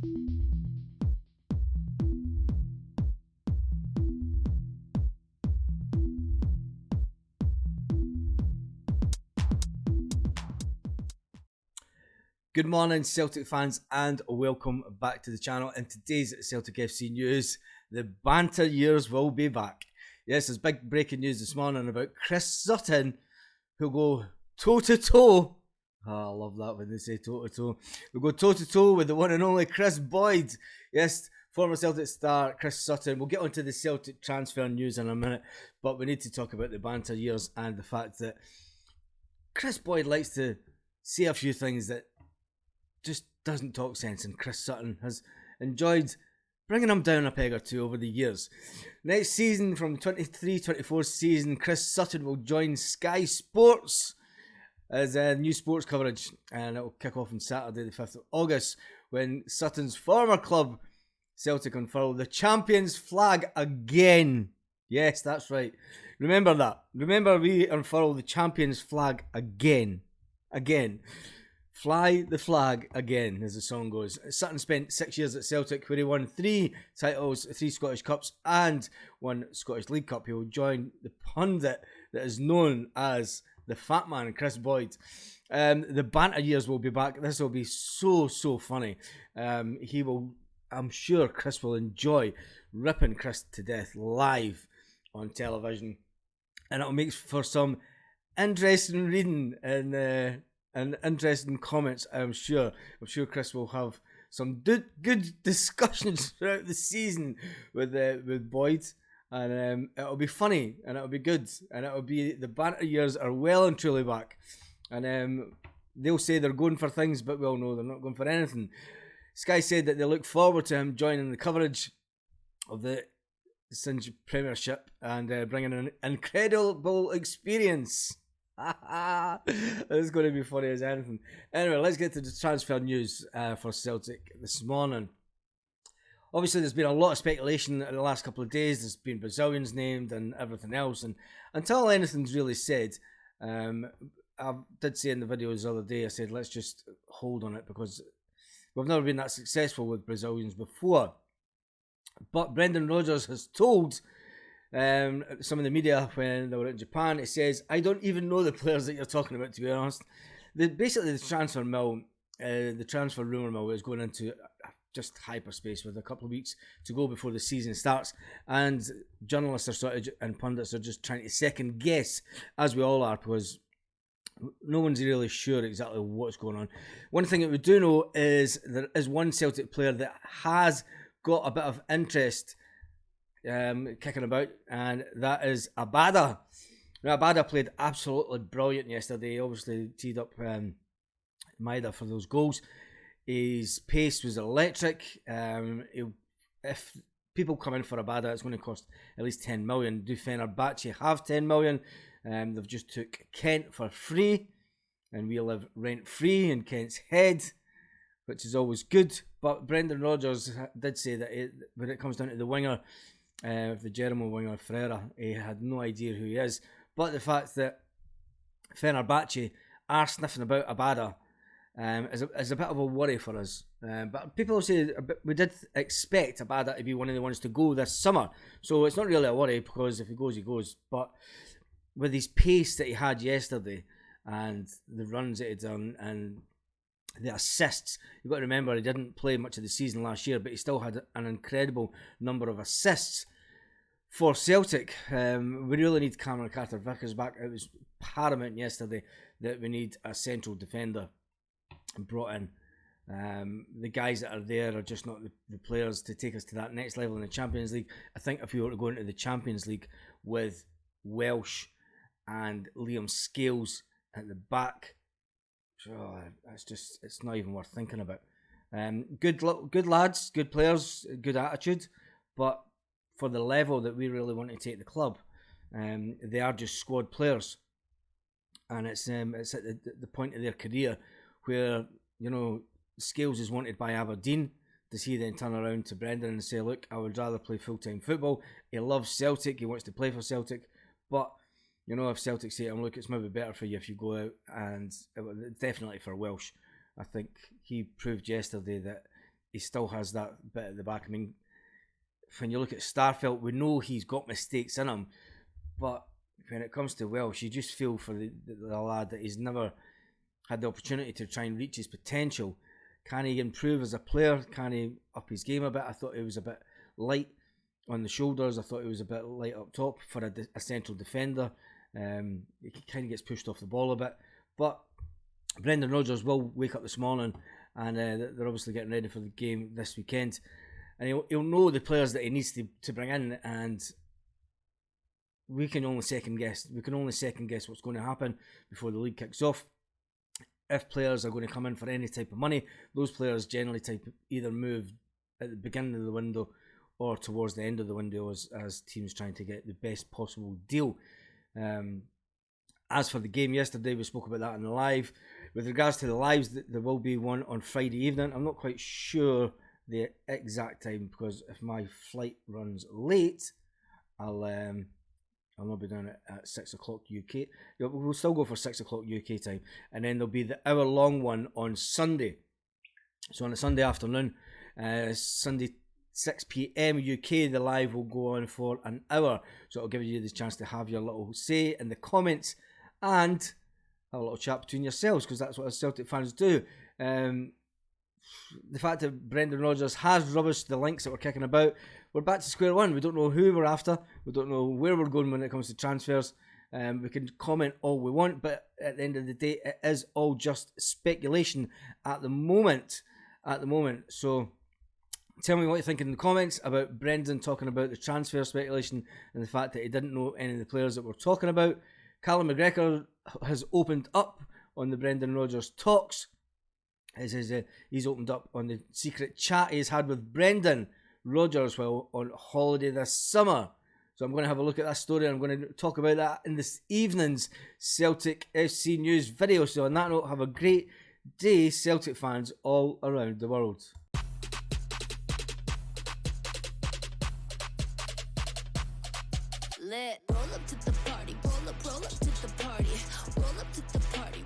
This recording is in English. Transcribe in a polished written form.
Good morning, Celtic fans, and welcome back to the channel. In today's Celtic FC news, the banter years will be back. Yes, there's big breaking news this morning about Kris Sutton, who'll go toe-to-toe. Oh, I love that when they say toe-to-toe. We'll go toe-to-toe with the one and only Kris Boyd. Yes, former Celtic star Kris Sutton. We'll get onto the Celtic transfer news in a minute, but we need to talk about the banter years and the fact that Kris Boyd likes to say a few things that just doesn't talk sense, and Kris Sutton has enjoyed bringing him down a peg or two over the years. Next season, from the 23-24 season, Kris Sutton will join Sky Sports as new sports coverage, and it will kick off on Saturday the 5th of August when Sutton's former club Celtic unfurl the champions flag again. Yes, that's right. Remember that. Remember, we unfurl the champions flag again. Fly the flag again, as the song goes. Sutton spent 6 years at Celtic, where he won 3 titles, 3 Scottish Cups, and 1 Scottish League Cup. He will join the pundit that is known as the Fat Man, Kris Boyd. The banter years will be back. This will be so funny. I'm sure Kris will enjoy ripping Kris to death live on television, and it'll make for some interesting reading and interesting comments. I'm sure Kris will have some good discussions throughout the season with Boyd, and it'll be funny, and it'll be good, and it'll be, the banter years are well and truly back, and they'll say they're going for things, but we all know they're not going for anything. Sky said that they look forward to him joining the coverage of the Singe Premiership and bringing an incredible experience. It's going to be funny as anything. Anyway, let's get to the transfer news for Celtic this morning. Obviously, there's been a lot of speculation in the last couple of days. There's been Brazilians named and everything else, and until anything's really said, I did say in the videos the other day, I said let's just hold on it, because we've never been that successful with Brazilians before. But Brendan Rodgers has told some of the media when they were in Japan, it says, I don't even know the players that you're talking about, to be honest. Basically, the transfer mill, the transfer rumour mill is going into just hyperspace with a couple of weeks to go before the season starts, and journalists and pundits are just trying to second guess, as we all are, because no one's really sure exactly what's going on. One thing that we do know is there is one Celtic player that has got a bit of interest kicking about, and that is Abada. Now, Abada played absolutely brilliant yesterday. He obviously teed up Maida for those goals. His pace was electric. If people come in for Abada, it's going to cost at least 10 million. Do Fenerbahce have 10 million? They've just took Kent for free, and we live rent free in Kent's head, which is always good. But Brendan Rodgers did say that when it comes down to the winger, the German winger Ferreira, he had no idea who he is. But the fact that Fenerbahce are sniffing about Abada is a bit of a worry for us. But people say we did expect Abada to be one of the ones to go this summer, so it's not really a worry, because if he goes, he goes. But with his pace that he had yesterday, and the runs that he'd done, and the assists, you've got to remember he didn't play much of the season last year, but he still had an incredible number of assists for Celtic. We really need Cameron Carter-Vickers back. It was paramount yesterday that we need a central defender brought in. The guys that are there are just not the players to take us to that next level in the Champions League. I think if we were to go into the Champions League with Welsh and Liam Scales at the back, it's not even worth thinking about. Good lads, good players, good attitude, but for the level that we really want to take the club, they are just squad players, and it's at the point of their career where, you know, Scales is wanted by Aberdeen. Does he then turn around to Brendan and say, look, I would rather play full-time football? He loves Celtic, he wants to play for Celtic, but you know, if Celtic say to him, look, it's maybe better for you if you go out, and definitely for Welsh, I think he proved yesterday that he still has that bit at the back. I mean, when you look at Starfelt, we know he's got mistakes in him, but when it comes to Welsh, you just feel for the lad that he's never had the opportunity to try and reach his potential. Can he improve as a player? Can he up his game a bit? I thought he was a bit light on the shoulders. I thought he was a bit light up top for a central defender. He kind of gets pushed off the ball a bit. But Brendan Rodgers will wake up this morning, and they're obviously getting ready for the game this weekend. And he'll know the players that he needs to bring in, and we can only second guess. We can only second guess what's going to happen before the league kicks off. If players are going to come in for any type of money, those players generally either move at the beginning of the window or towards the end of the window as teams trying to get the best possible deal. As for the game yesterday, we spoke about that in the live. With regards to the lives, there will be one on Friday evening. I'm not quite sure the exact time, because if my flight runs late, I'll not be down at 6 o'clock UK. We'll still go for 6 o'clock UK time. And then there'll be the hour-long one on Sunday. So on a Sunday afternoon, Sunday 6 p.m. UK, the live will go on for an hour. So it'll give you the chance to have your little say in the comments and have a little chat between yourselves, because that's what us Celtic fans do. The fact that Brendan Rodgers has rubbished the links that we're kicking about, we're back to square one. We don't know who we're after. We don't know where we're going when it comes to transfers. We can comment all we want, but at the end of the day, it is all just speculation at the moment. So tell me what you think in the comments about Brendan talking about the transfer speculation and the fact that he didn't know any of the players that we're talking about. Callum McGregor has opened up on the Brendan Rodgers talks. He's opened up on the secret chat he's had with Brendan Rodgers while on holiday this summer. So I'm going to have a look at that story. I'm going to talk about that in this evening's Celtic FC News video. So on that note, have a great day, Celtic fans all around the world. Roll up to the party, roll up to the party, roll up to the party.